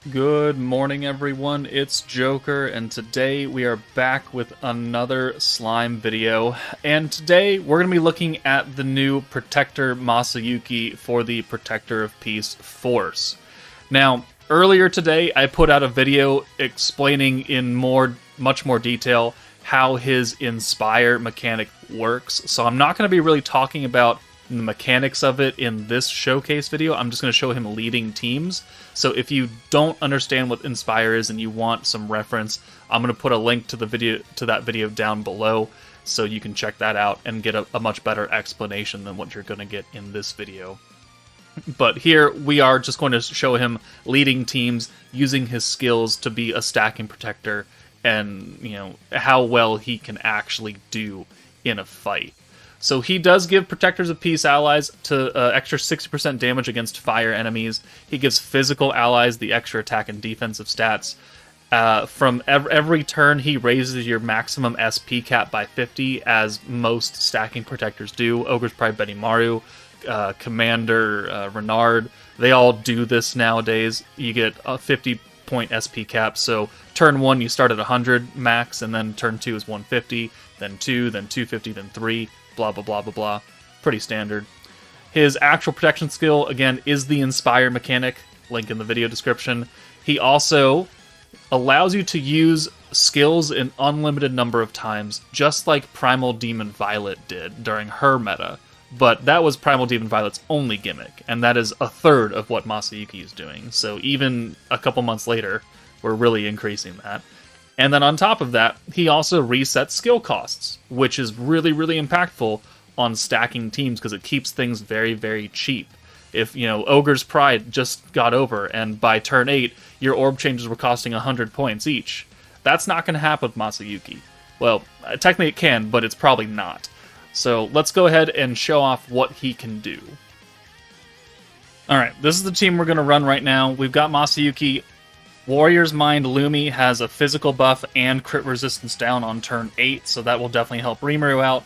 Good morning, everyone. It's Joker, and today we are back with another slime video. And today we're going to be looking at the new Protector Masayuki for the Protector of Peace Force. Now, earlier today I put out a video explaining in much more detail how his Inspire mechanic works, so I'm not going to be really talking about the mechanics of it in this showcase video. I'm just going to show him leading teams. So if you don't understand what Inspire is and you want some reference, I'm going to put a link to that video down below so you can check that out and get a much better explanation than what you're going to get in this video. But here we are just going to show him leading teams, using his skills to be a stacking protector, and how well he can actually do in a fight. So he does give Protectors of Peace allies to extra 60% damage against fire enemies. He gives physical allies the extra attack and defensive stats. From every turn, he raises your maximum SP cap by 50, as most stacking protectors do. Ogre's Pride Benimaru, Commander Renard, they all do this nowadays. You get a 50-point SP cap, so turn 1 you start at 100 max, and then turn 2 is 150, then 2, then 250, then 3, blah blah blah blah blah. Pretty standard. His actual protection skill, again, is the Inspire mechanic, link in the video description. He also allows you to use skills an unlimited number of times, just like Primal Demon Violet did during her meta. But that was Primal Demon Violet's only gimmick, and that is a third of what Masayuki is doing. So even a couple months later, we're really increasing that. And then on top of that, he also resets skill costs, which is really, really impactful on stacking teams because it keeps things very, very cheap. If, Ogre's Pride just got over, and by turn 8, your orb changes were costing 100 points each. That's not going to happen with Masayuki. Well, technically it can, but it's probably not. So let's go ahead and show off what he can do. Alright, this is the team we're going to run right now. We've got Masayuki. Warrior's Mind Lumi has a physical buff and crit resistance down on turn 8, so that will definitely help Rimuru out.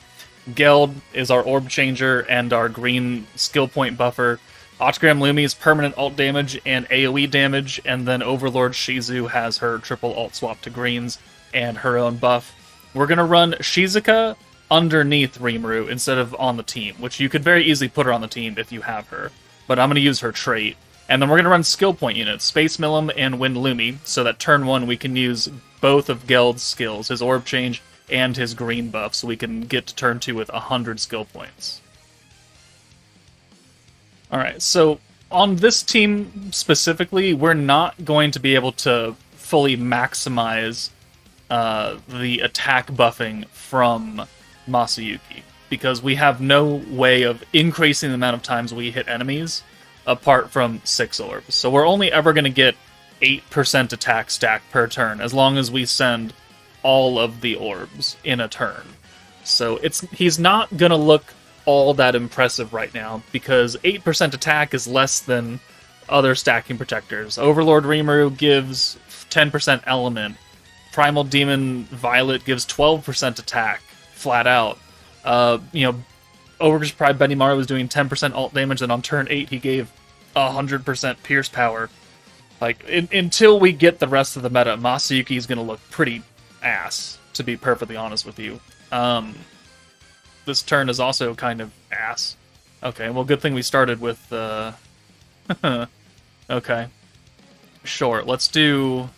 Geld is our orb changer and our green skill point buffer. Octagram Lumi's permanent ult damage and AoE damage, and then Overlord Shizu has her triple ult swap to greens and her own buff. We're going to run Shizuka underneath Rimuru instead of on the team, which you could very easily put her on the team if you have her, but I'm going to use her trait. And then we're going to run skill point units, Space Millum and Wind Lumi, so that turn 1 we can use both of Geld's skills, his orb change and his green buff, so we can get to turn 2 with 100 skill points. Alright, so on this team specifically, we're not going to be able to fully maximize the attack buffing from Masayuki, because we have no way of increasing the amount of times we hit enemies apart from 6 orbs. So we're only ever going to get 8% attack stack per turn, as long as we send all of the orbs in a turn. So he's not going to look all that impressive right now, because 8% attack is less than other stacking protectors. Overlord Rimuru gives 10% element. Primal Demon Violet gives 12% attack, flat out. Ogre's Pride Benimaru was doing 10% ult damage, and on turn 8 he gave 100% pierce power. Until we get the rest of the meta, Masayuki is going to look pretty ass, to be perfectly honest with you. This turn is also kind of ass. Okay, well, good thing we started with... okay. Sure, let's do...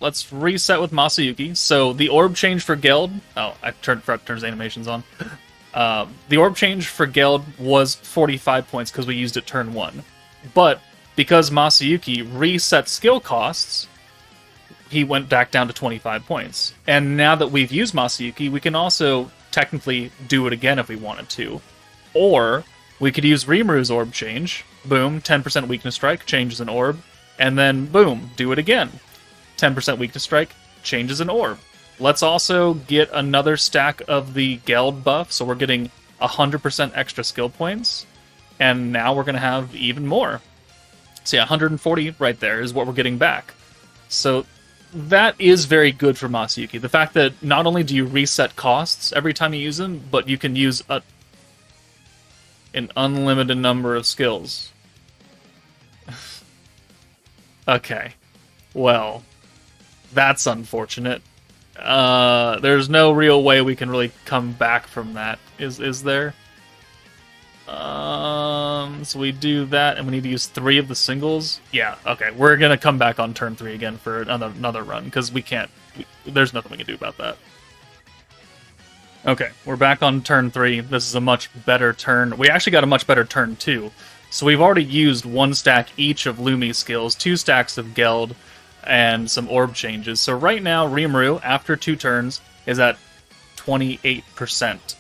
Let's reset with Masayuki. So the orb change for Geld... Oh, I forgot to turn his animations on. The orb change for Geld was 45 points because we used it turn 1. But because Masayuki reset skill costs, he went back down to 25 points. And now that we've used Masayuki, we can also technically do it again if we wanted to. Or we could use Rimuru's orb change. Boom, 10% weakness strike, changes an orb. And then, boom, do it again. 10% weakness strike, changes an orb. Let's also get another stack of the Geld buff, so we're getting 100% extra skill points. And now we're going to have even more. So yeah, 140 right there is what we're getting back. So that is very good for Masayuki. The fact that not only do you reset costs every time you use them, but you can use a... An unlimited number of skills. Okay. Well, that's unfortunate. There's no real way we can really come back from that, is there? So we do that, and we need to use 3 of the singles. Yeah, okay. We're gonna come back on turn 3 again for another run, because we can't... there's nothing we can do about that. Okay, we're back on turn 3. This is a much better turn. We actually got a much better turn, too. So we've already used 1 stack each of Lumi's skills, 2 stacks of Geld, and some orb changes. So right now, Rimuru, after 2 turns, is at 28%.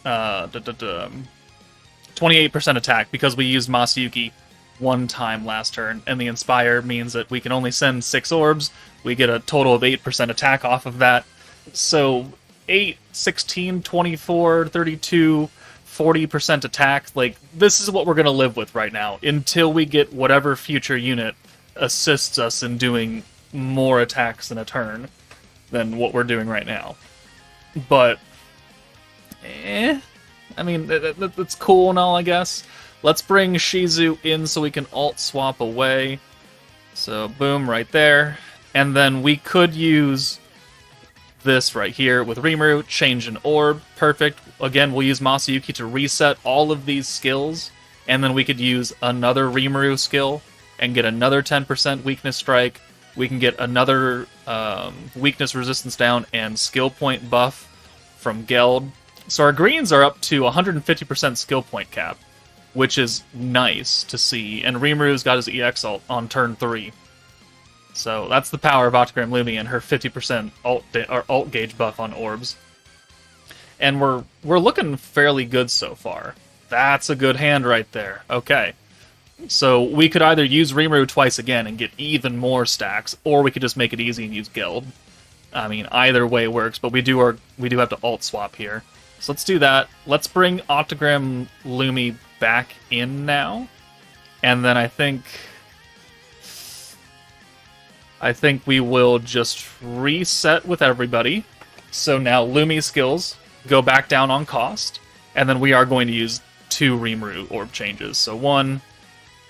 28% attack, because we used Masayuki 1 time last turn, and the Inspire means that we can only send 6 orbs. We get a total of 8% attack off of that. So 8, 16, 24, 32, 40% attack. Like, this is what we're going to live with right now until we get whatever future unit assists us in doing more attacks in a turn than what we're doing right now. But, I mean, that's cool and all, I guess. Let's bring Shizu in so we can alt swap away. So, boom, right there. And then we could use this right here with Rimuru, change an orb, perfect. Again, we'll use Masayuki to reset all of these skills, and then we could use another Rimuru skill and get another 10% weakness strike. We can get another weakness resistance down and skill point buff from Geld. So our greens are up to 150% skill point cap, which is nice to see, and Rimuru's got his EX ult on turn 3. So that's the power of Octagram Lumi and her 50% alt gauge buff on orbs. And we're looking fairly good so far. That's a good hand right there. Okay. So we could either use Rimuru twice again and get even more stacks, or we could just make it easy and use Geld. I mean, either way works, but we do have to alt swap here. So let's do that. Let's bring Octagram Lumi back in now. And then I think we will just reset with everybody. So now Lumi's skills go back down on cost, and then we are going to use 2 Rimuru orb changes. So 1,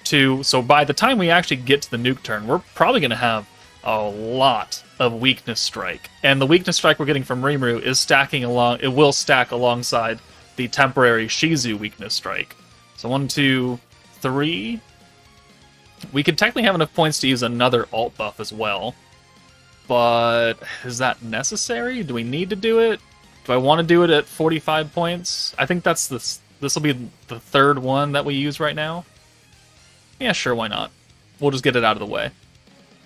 2. So by the time we actually get to the nuke turn, we're probably going to have a lot of weakness strike. And the weakness strike we're getting from Rimuru is stacking along. It will stack alongside the temporary Shizu weakness strike. So 1, 2, 3. We could technically have enough points to use another alt buff as well. But is that necessary? Do we need to do it? Do I want to do it at 45 points? I think that's this will be the 3rd one that we use right now. Yeah, sure, why not? We'll just get it out of the way.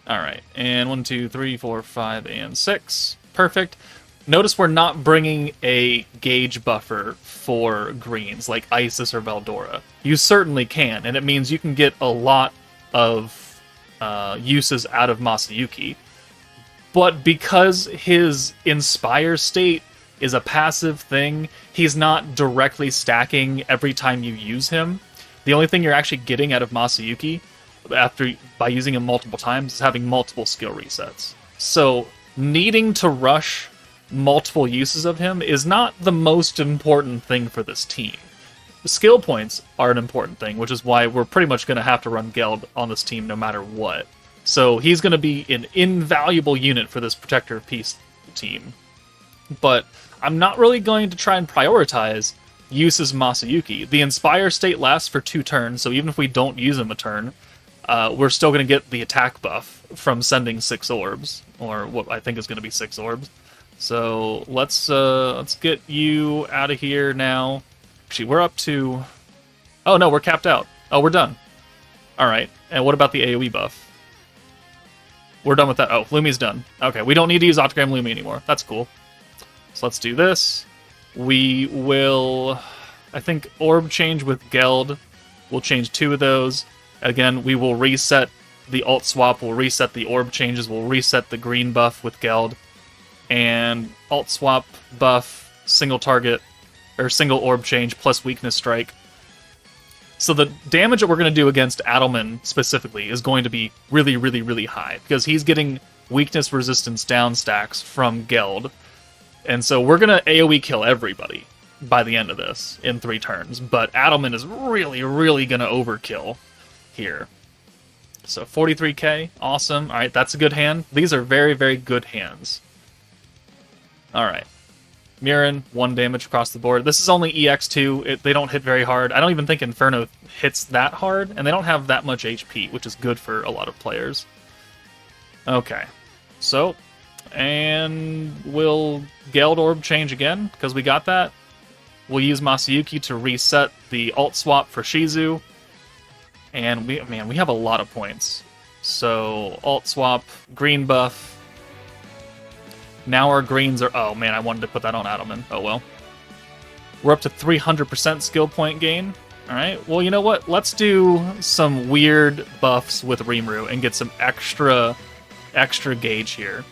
Alright, and 1, 2, 3, 4, 5, and 6. Perfect. Notice we're not bringing a gauge buffer for greens, like Isis or Veldora. You certainly can, and it means you can get a lot of uses out of Masayuki. But because his Inspire state is a passive thing, he's not directly stacking every time you use him. The only thing you're actually getting out of Masayuki by using him multiple times is having multiple skill resets. So needing to rush multiple uses of him is not the most important thing for this team. The skill points are an important thing, which is why we're pretty much going to have to run Geld on this team no matter what. So he's going to be an invaluable unit for this Protector of Peace team. But I'm not really going to try and prioritize uses Masayuki. The Inspire state lasts for 2 turns, so even if we don't use him a turn, we're still going to get the attack buff from sending 6 orbs, or what I think is going to be 6 orbs. So let's get you out of here now. Actually, we're up to... Oh, no, we're capped out. Oh, we're done. Alright, and what about the AoE buff? We're done with that. Oh, Lumi's done. Okay, we don't need to use Octagram Lumi anymore. That's cool. So let's do this. We will... I think orb change with Geld. We'll change 2 of those. Again, we will reset the alt swap. We'll reset the orb changes. We'll reset the green buff with Geld. And alt swap buff, single target, or single orb change plus weakness strike. So the damage that we're going to do against Adelman specifically is going to be really, really, really high, because he's getting weakness resistance down stacks from Geld. And so we're going to AoE kill everybody by the end of this in 3 turns. But Adelman is really, really going to overkill here. So 43k, awesome. All right, that's a good hand. These are very, very good hands. All right. Mirren, 1 damage across the board. This is only EX2. They don't hit very hard. I don't even think Inferno hits that hard, and they don't have that much HP, which is good for a lot of players. Okay. So, and we'll Geld Orb change again, because we got that. We'll use Masayuki to reset the alt swap for Shizu. And we have a lot of points. So, alt swap, green buff. Now our greens are... Oh, man, I wanted to put that on Adelman. Oh, well. We're up to 300% skill point gain. Alright, well, you know what? Let's do some weird buffs with Rimuru and get some extra gauge here.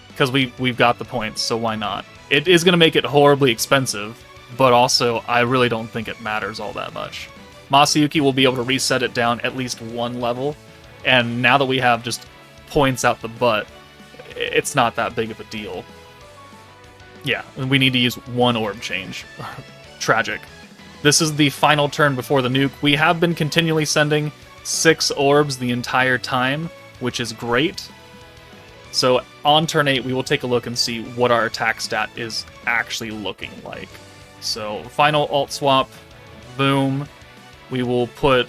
Because we've got the points, so why not? It is going to make it horribly expensive, but also I really don't think it matters all that much. Masayuki will be able to reset it down at least 1 level, and now that we have just points out the butt, it's not that big of a deal. Yeah, we need to use 1 orb change. Tragic. This is the final turn before the nuke. We have been continually sending 6 orbs the entire time, which is great. So on turn 8, we will take a look and see what our attack stat is actually looking like. So final alt swap, boom. We will put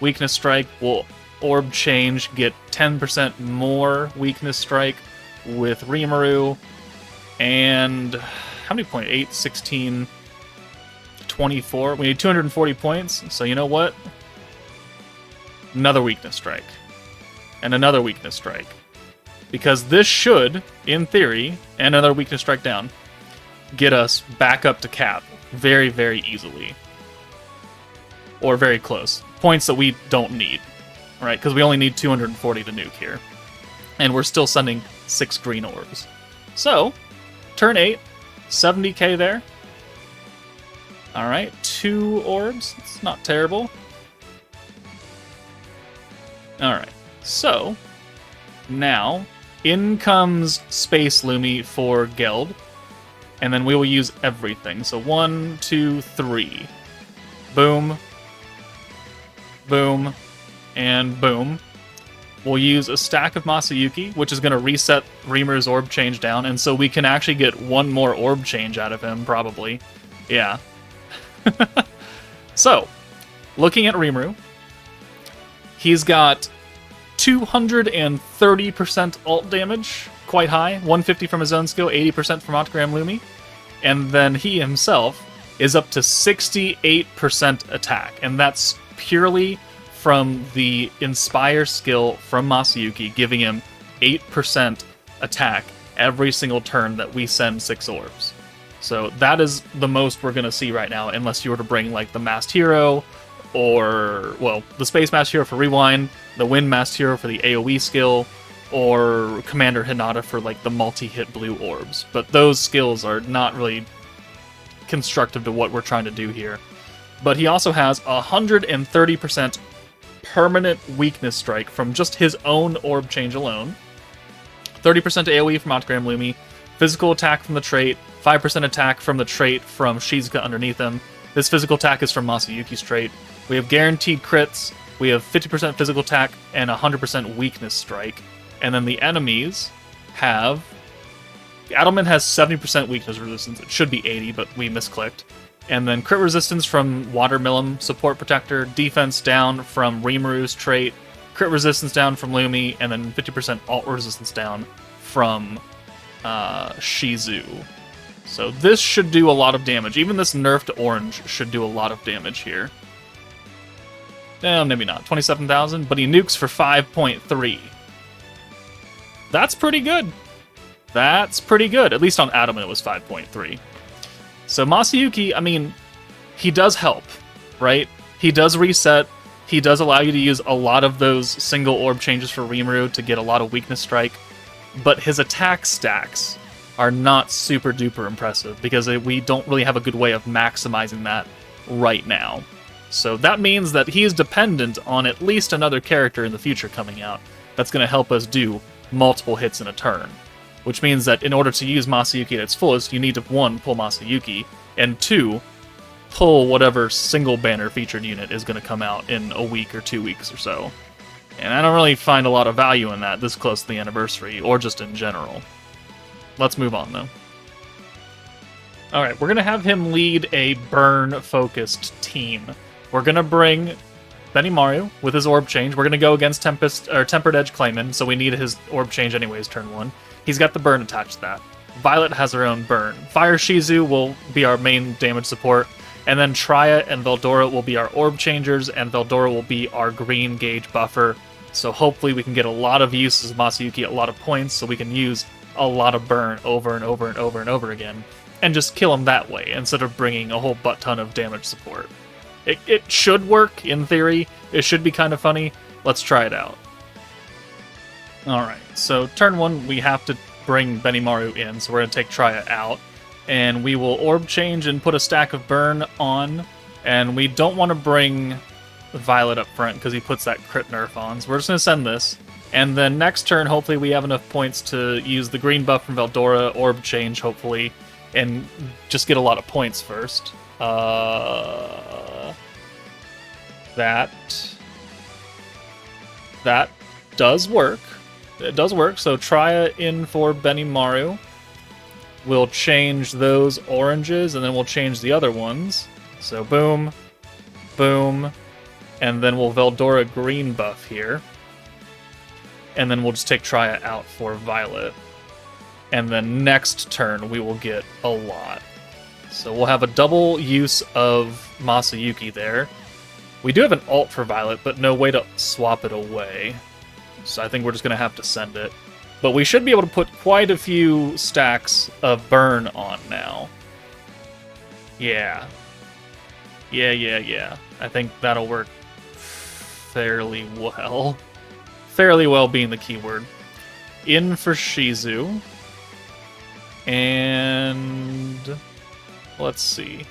weakness strike, we'll orb change, get 10% more weakness strike with Rimuru. And how many points? 8, 16, 24. We need 240 points. So you know what? Another weakness strike. And another weakness strike. Because this should, in theory, and another weakness strike down, get us back up to cap very, very easily. Or very close. Points that we don't need. Right? Because we only need 240 to nuke here. And we're still sending 6 green orbs. So, turn 8, 70k there. Alright, 2 orbs. It's not terrible. Alright, so, now, in comes Space Lumi for Geld. And then we will use everything. So 1, 2, 3. Boom. Boom. And boom. We'll use a stack of Masayuki, which is going to reset Rimuru's orb change down, and so we can actually get 1 more orb change out of him, probably. Yeah. So, looking at Rimuru, he's got 230% ult damage, quite high, 150 from his own skill, 80% from Octagram Lumi, and then he himself is up to 68% attack, and that's purely from the Inspire skill from Masayuki, giving him 8% attack every single turn that we send 6 orbs. So that is the most we're going to see right now, unless you were to bring like the Masked Hero, or, well, the Space Masked Hero for Rewind, the Wind Masked Hero for the AoE skill, or Commander Hinata for like the multi-hit blue orbs. But those skills are not really constructive to what we're trying to do here. But he also has 130% permanent weakness strike from just his own orb change alone, 30% AoE from Octagram Lumi, physical attack from the trait, 5% attack from the trait from Shizuka underneath him. This physical attack is from Masayuki's trait. We have guaranteed crits, we have 50% physical attack, and 100% weakness strike. And then the enemies have... Adelman has 70% weakness resistance. It should be 80, but we misclicked. And then crit resistance from Watermelon Support Protector, defense down from Rimuru's trait, crit resistance down from Lumi, and then 50% alt resistance down from Shizu. So this should do a lot of damage. Even this nerfed orange should do a lot of damage here. Maybe not. 27,000, but he nukes for 5.3. That's pretty good. That's pretty good. At least on Adelman it was 5.3. So Masayuki, I mean, he does help, right? He does reset. He does allow you to use a lot of those single orb changes for Rimuru to get a lot of weakness strike. But his attack stacks are not super duper impressive because we don't really have a good way of maximizing that right now. So that means that he is dependent on at least another character in the future coming out that's going to help us do multiple hits in a turn. which means that in order to use Masayuki at its fullest, you need to, 1, pull Masayuki, and 2, pull whatever single banner featured unit is going to come out in a week or 2 weeks or so. And I don't really find a lot of value in that this close to the anniversary, or just in general. Let's move on, though. Alright, we're going to have him lead a burn-focused team. We're going to bring Benimaru with his orb change. We're going to go against Tempered Edge Clayman, so we need his orb change anyways, turn 1. He's got the burn attached to that. Violet has her own burn. Fire Shizu will be our main damage support, and then Trya and Veldora will be our orb changers, and Veldora will be our green gauge buffer. So hopefully we can get a lot of uses of Masayuki at a lot of points, so we can use a lot of burn over and over and over and over again, and just kill him that way, instead of bringing a whole butt-ton of damage support. It should work, in theory. It should be kind of funny. Let's try it out. Alright, so turn 1, we have to bring Benimaru in, so we're going to take Trya out. And we will orb change and put a stack of burn on. And we don't want to bring Violet up front, because he puts that crit nerf on. So we're just going to send this. And then next turn, hopefully we have enough points to use the green buff from Veldora, orb change, hopefully, and just get a lot of points first. That does work. It does work. So Trya in for Benimaru. We'll change those oranges, and then we'll change the other ones. So boom, boom, and then we'll Veldora green buff here. And then we'll just take Trya out for Violet. And then next turn, we will get a lot. So we'll have a double use of Masayuki there. We do have an ult for Violet, but no way to swap it away. So I think we're just going to have to send it. But we should be able to put quite a few stacks of burn on now. Yeah. Yeah. I think that'll work fairly well. Fairly well being the keyword. In for Shizu. And let's see.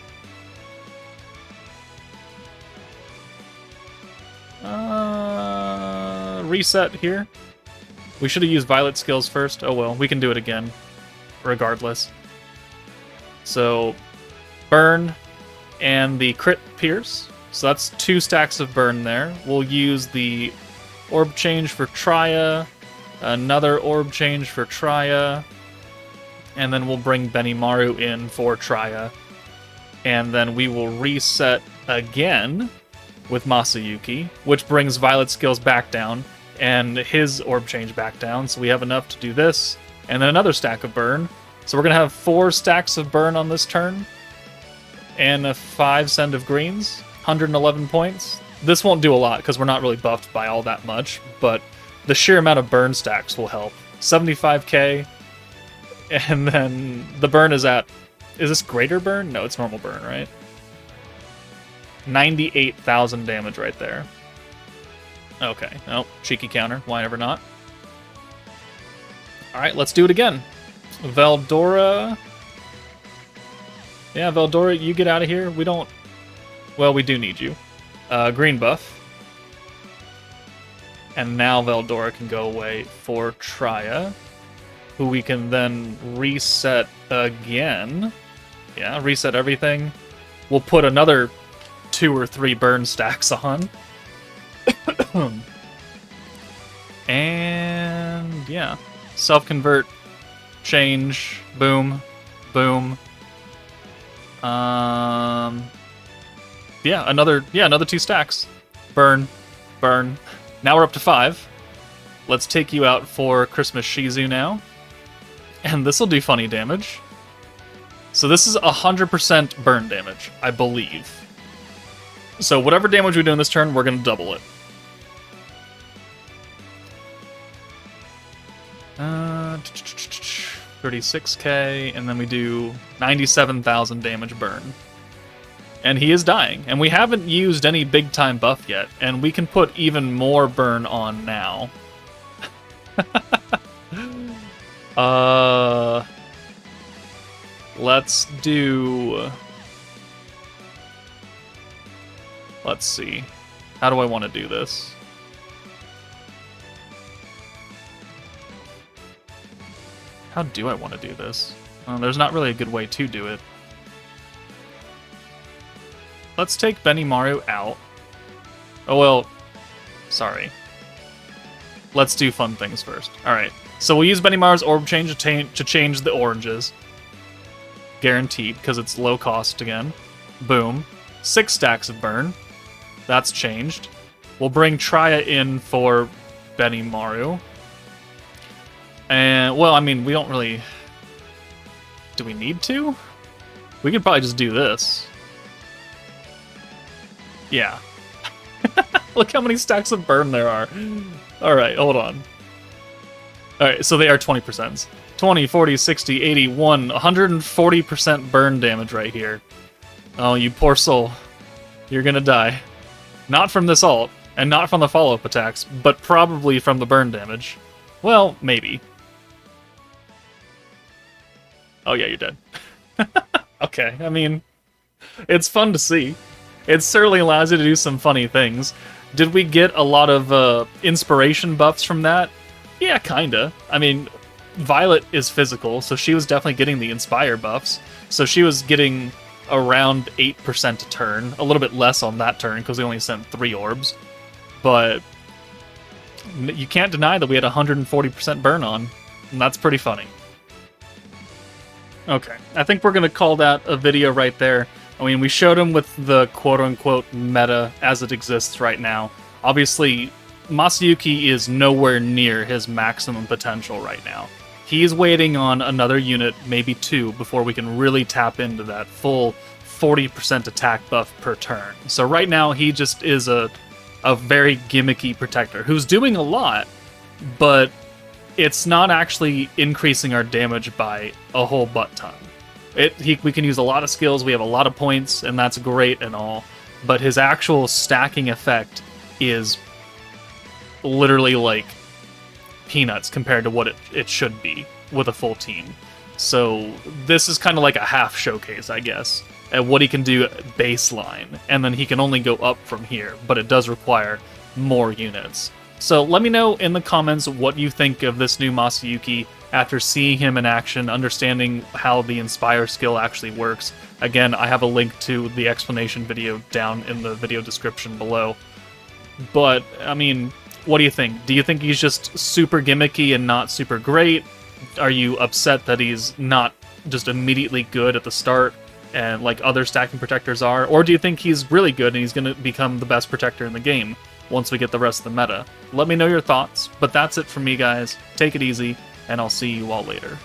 Reset here. We should have used Violet skills first. Oh well, we can do it again, regardless. So, burn and the crit pierce. So that's 2 stacks of burn there. We'll use the orb change for Trya, another orb change for Trya, and then we'll bring Benimaru in for Trya. And then we will reset again with Masayuki, which brings Violet skills back down, and his orb change back down, so we have enough to do this, and then another stack of burn. So we're going to have 4 stacks of burn on this turn, and a 5 send of greens, 111 points. This won't do a lot, because we're not really buffed by all that much, but the sheer amount of burn stacks will help. 75k, and then the burn is at... Is this greater burn? No, it's normal burn, right? 98,000 damage right there. Okay. Oh, cheeky counter. Why ever not? Alright, let's do it again. Veldora. Yeah, Veldora, you get out of here. We don't... Well, we do need you. Green buff. And now Veldora can go away for Trya, who we can then reset again. Yeah, reset everything. We'll put another 2 or 3 burn stacks on. And yeah, self-convert, change, boom, boom. Yeah, another 2 stacks. Burn, burn. Now we're up to 5. Let's take you out for Christmas Shizu now. And this will do funny damage. So this is 100% burn damage, I believe. So whatever damage we do in this turn, we're going to double it. 36k, and then we do 97,000 damage burn. And he is dying. And we haven't used any big time buff yet, and we can put even more burn on now. Let's do... Let's see. How do I want to do this? How do I want to do this? There's not really a good way to do it. Let's take Benimaru out. Oh, well, sorry. Let's do fun things first. Alright, so we'll use Benimaru's Orb Change to change the oranges. Guaranteed, because it's low cost again. Boom. 6 stacks of burn. That's changed. We'll bring Traya in for Benimaru. And, well, I mean, we don't really... Do we need to? We could probably just do this. Yeah. Look how many stacks of burn there are. Alright, hold on. Alright, so they are 20%. 20, 40, 60, 80, 140% burn damage right here. Oh, you poor soul. You're gonna die. Not from this ult, and not from the follow-up attacks, but probably from the burn damage. Well, maybe. Oh yeah, you're dead. Okay, I mean, it's fun to see. It certainly allows you to do some funny things. Did we get a lot of inspiration buffs from that? Yeah, kinda. I mean, Violet is physical, so she was definitely getting the Inspire buffs. So she was getting around 8% a turn. A little bit less on that turn, because we only sent 3 orbs. But you can't deny that we had 140% burn on, and that's pretty funny. Okay, I think we're going to call that a video right there. I mean, we showed him with the quote-unquote meta as it exists right now. Obviously, Masayuki is nowhere near his maximum potential right now. He's waiting on another unit, maybe 2, before we can really tap into that full 40% attack buff per turn. So right now, he just is a very gimmicky protector who's doing a lot, but it's not actually increasing our damage by a whole butt ton. We can use a lot of skills, we have a lot of points, and that's great and all, but his actual stacking effect is literally like peanuts compared to what it should be with a full team. So this is kind of like a half showcase, I guess, at what he can do baseline, and then he can only go up from here, but it does require more units. So let me know in the comments what you think of this new Masayuki after seeing him in action, understanding how the Inspire skill actually works. Again, I have a link to the explanation video down in the video description below. But, I mean, what do you think? Do you think he's just super gimmicky and not super great? Are you upset that he's not just immediately good at the start and like other stacking protectors are? Or do you think he's really good and he's going to become the best protector in the game once we get the rest of the meta? Let me know your thoughts, but that's it from me, guys. Take it easy, and I'll see you all later.